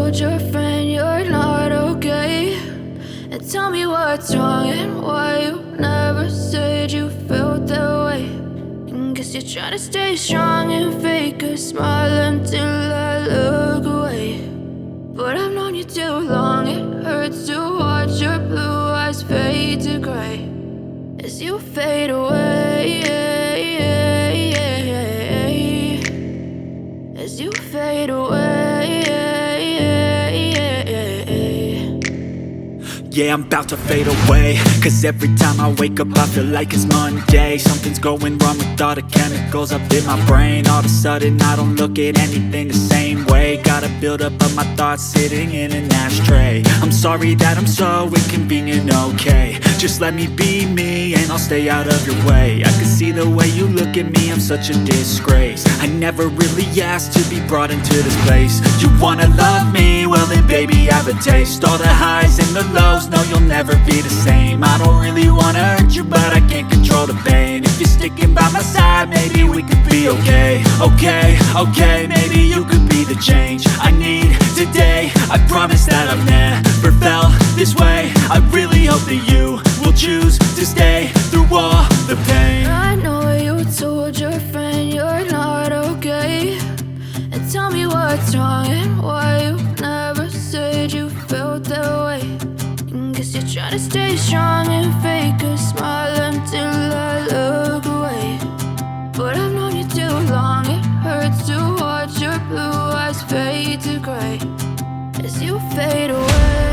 told your friend you're not okay? And tell me what's wrong and why you never said you felt that way. And guess you're trying to stay strong and fake a smile until I look away. But I've known you too long, it hurts to watch your blue eyes fade to gray as you fade away, as you fade away. Yeah, I'm about to fade away, cause every time I wake up I feel like it's Monday. Something's going wrong with all the chemicals up in my brain. All of a sudden I don't look at anything the same way. Got a build up of my thoughts sitting in an ashtray. I'm sorry that I'm so inconvenient, okay? Just let me be me and I'll stay out of your way. I can see the way you look at me, I'm such a disgrace. I never really asked to be brought into this place. You wanna love me? Well then baby, have a taste. All the highs and the lows, no, you'll never be the same. I don't really wanna hurt you, but I can't control the pain. If you're sticking by my side, maybe we could be okay. Okay, maybe you could be the change I need today. I promise that I've never felt this way. I really hope that you will choose to stay through all the pain. I know you told your friend you're not okay. And tell me what's wrong and why you never said you felt that way. And guess you're trying to stay strong and fake a smile until I look away. But I've known you too long, it hurts to watch your blue eyes fade to gray as you fade away.